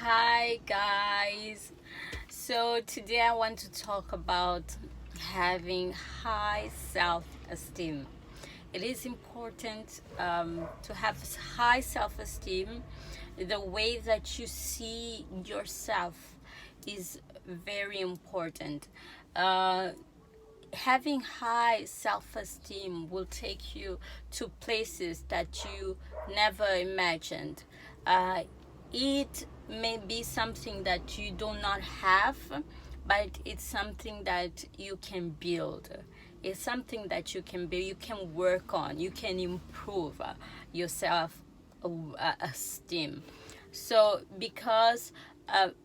Hi guys. So today I want to talk about having high self-esteem. It is important to have high self-esteem. The way that you see yourself is very important. Uh, Having high self-esteem will take you to places that you never imagined. Uh, it may be something that you do not have, but it's something that you can build. It's something that you can build, you can work on, you can improve yourself esteem. So because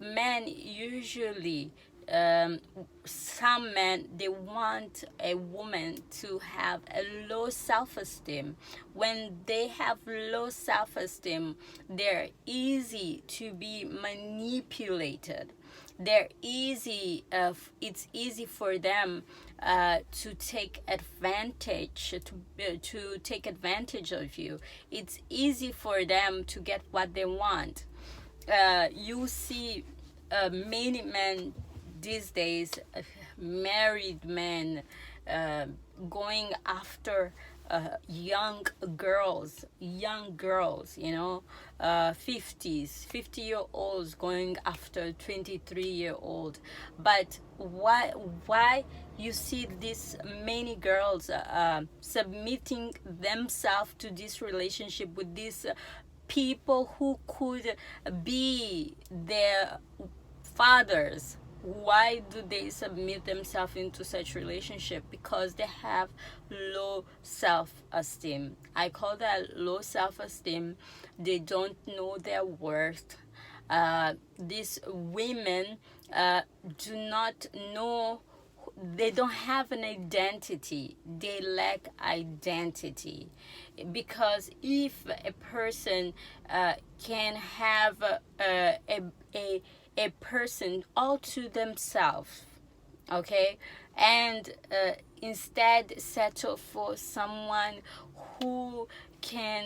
men usually, um, some men, they want a woman to have a low self-esteem. When they have low self-esteem, they're easy to be manipulated. It's easy for them to take advantage, to take advantage of you. It's easy for them to get what they want. You see many men these days, married men, uh, going after young girls, 50-year olds going after 23-year-old. But why you see these many girls submitting themselves to this relationship with these people who could be their fathers? Why do they submit themselves into such relationship? Because they have low self-esteem. I call that low self-esteem. They don't know their worth. These women do not know, they don't have an identity, they lack identity. Because if a person can have a, a person all to themselves, okay, and instead settle for someone who can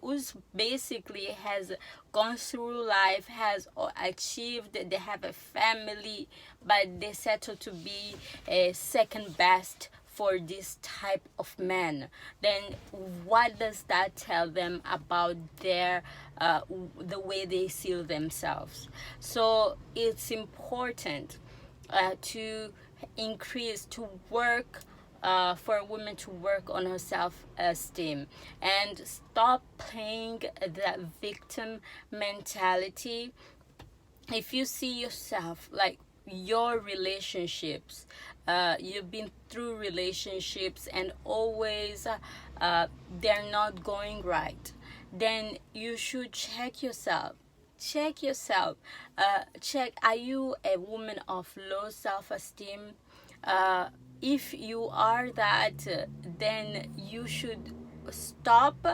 who's basically has gone through life, has achieved, they have a family, but they settle to be a second best for this type of man, then what does that tell them about their the way they see themselves? So it's important to increase, to work, for a woman to work on her self-esteem and stop playing that victim mentality. If you see yourself like your relationships, you've been through relationships and always they're not going right, then you should check yourself. Check, are you a woman of low self-esteem? If you are that, then you should stop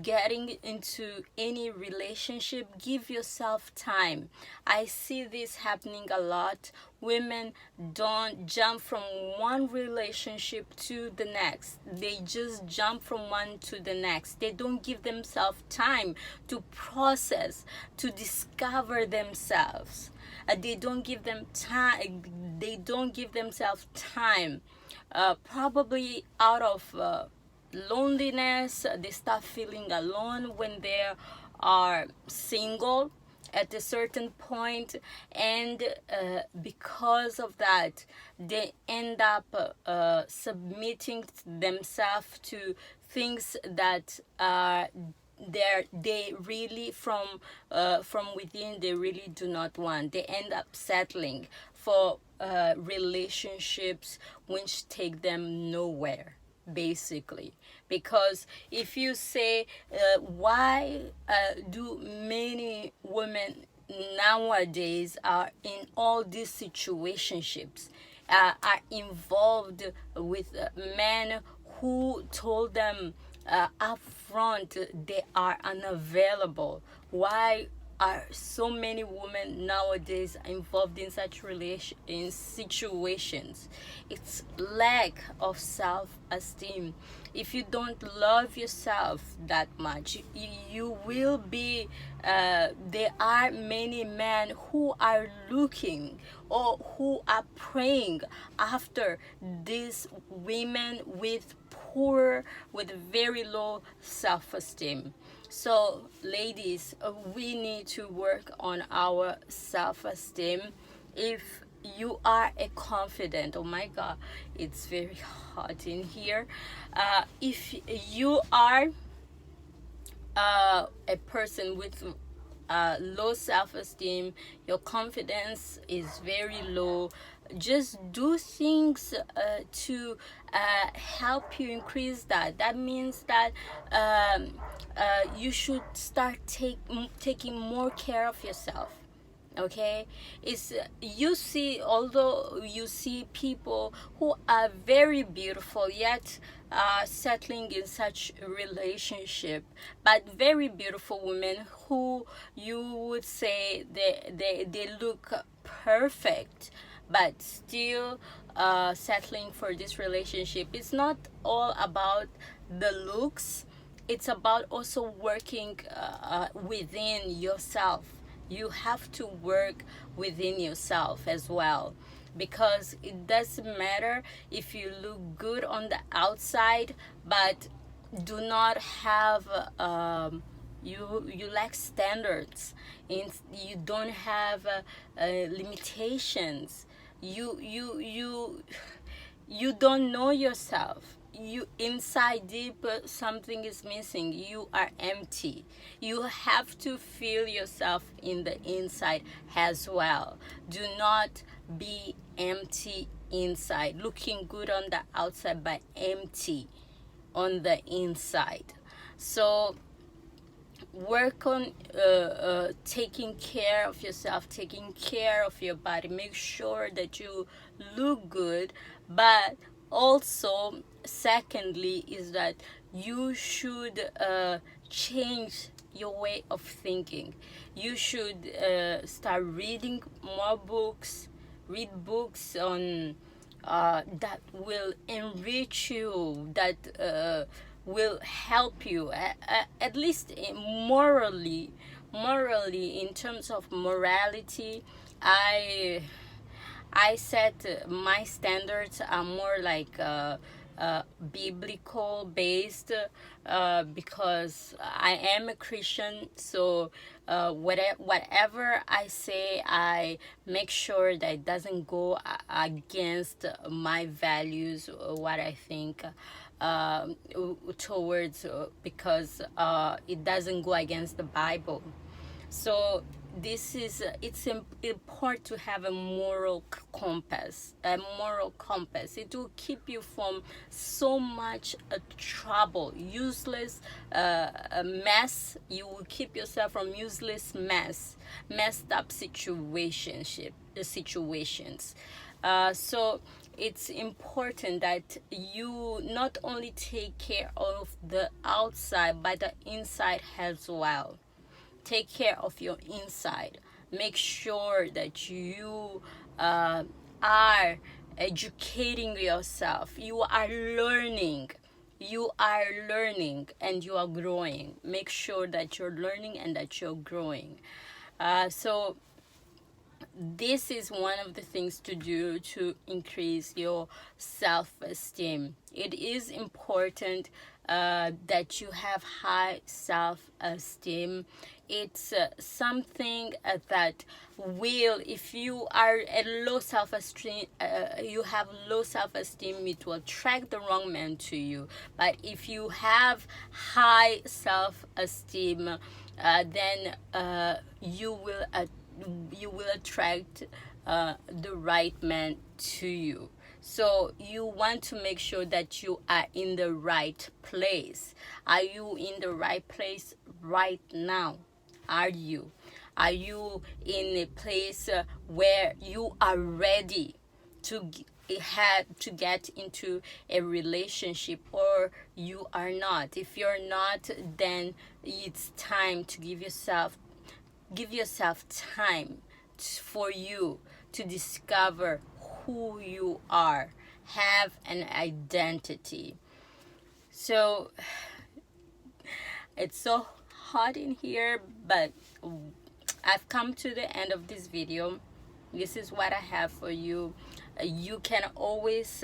getting into any relationship. Give yourself time. I see this happening a lot. Women don't jump from one relationship to the next, they just jump from one to the next. They don't give themselves time to process, to discover themselves. They don't give themselves time, probably out of loneliness. They start feeling alone when they are single at a certain point, and because of that, they end up submitting themselves to things that are they really from within, they really do not want. They end up settling for relationships which take them nowhere, basically. Because if you say, why do many women nowadays are in all these situationships, are involved with men who told them up front they are unavailable? Why are so many women nowadays involved in such relation in situations. It's lack of self-esteem. If you don't love yourself that much, you will be there are many men who are looking or who are praying after these women with poor, with very low self-esteem. So ladies, we need to work on our self-esteem. If you are a confident, oh my god, it's very hot in here. If you are a person with low self-esteem, your confidence is very low, just do things to help you increase that. That means that you should start taking more care of yourself. Okay, it's you see, although you see people who are very beautiful yet settling in such a relationship, but very beautiful women who you would say they look perfect, but still settling for this relationship. It's not all about the looks, it's about also working within yourself. You have to work within yourself as well, because it doesn't matter if you look good on the outside but do not have you lack standards, and you don't have limitations. You don't know yourself. You inside deep, something is missing. You are empty. You have to feel yourself in the inside as well. Do not be empty inside, looking good on the outside but empty on the inside. So work on taking care of yourself, taking care of your body. Make sure that you look good, but also secondly is that you should change your way of thinking. You should start reading more books, read books on that will enrich you, that will help you at least morally, in terms of morality. I set my standards are more like biblical based, because I am a Christian. So whatever I say, I make sure that it doesn't go against my values or what I think towards, because it doesn't go against the Bible. So this is it's important to have a moral compass. It will keep you from so much trouble, useless mess. You will keep yourself from useless messed up situations. So it's important that you not only take care of the outside but the inside as well. Take care of your inside. Make sure that you are educating yourself. You are learning. You are learning and you are growing. Make sure that you're learning and that you're growing. So this is one of the things to do to increase your self-esteem. It is important that you have high self-esteem. It's something that will, if you are at low self-esteem, you have low self-esteem, it will attract the wrong man to you. But if you have high self-esteem, then you will attract the right man to you. So you want to make sure that you are in the right place. Are you in the right place right now? Are you in a place where you are ready to get into a relationship, or you are not? If you're not, then it's time to give yourself give yourself time for you to discover who you are, have an identity. So it's so hot in here, but I've come to the end of this video. This is what I have for you. You can always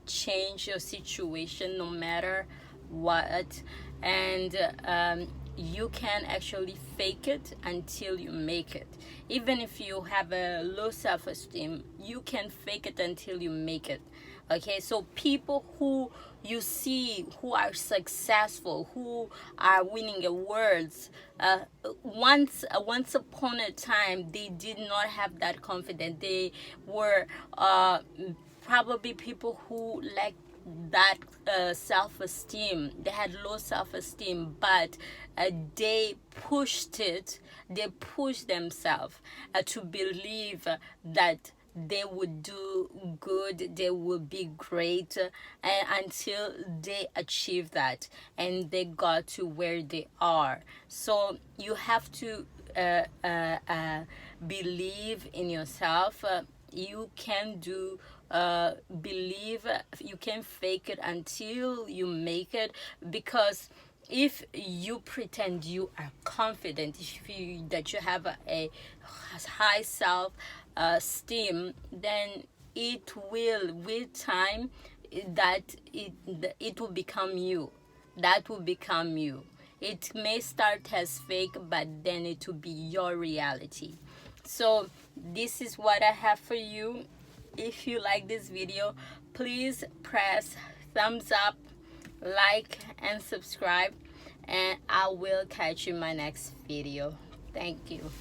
change your situation no matter what, and you can actually fake it until you make it. Even if you have a low self-esteem, you can fake it until you make it. Okay, so people who you see who are successful, who are winning awards, once upon a time they did not have that confidence. They were probably people who lacked that self-esteem. They had low self-esteem, but they pushed it. They pushed themselves to believe that they would do good, they will be great, until they achieve that and they got to where they are. So you have to believe in yourself. You can do believe. You can fake it until you make it, because if you pretend you are confident, if you that you have a high self esteem, then it will, with time, that it will become you. That will become you. It may start as fake, but then it will be your reality. So this is what I have for you. If you like this video, please press thumbs up, like, and subscribe, and I will catch you in my next video. Thank you.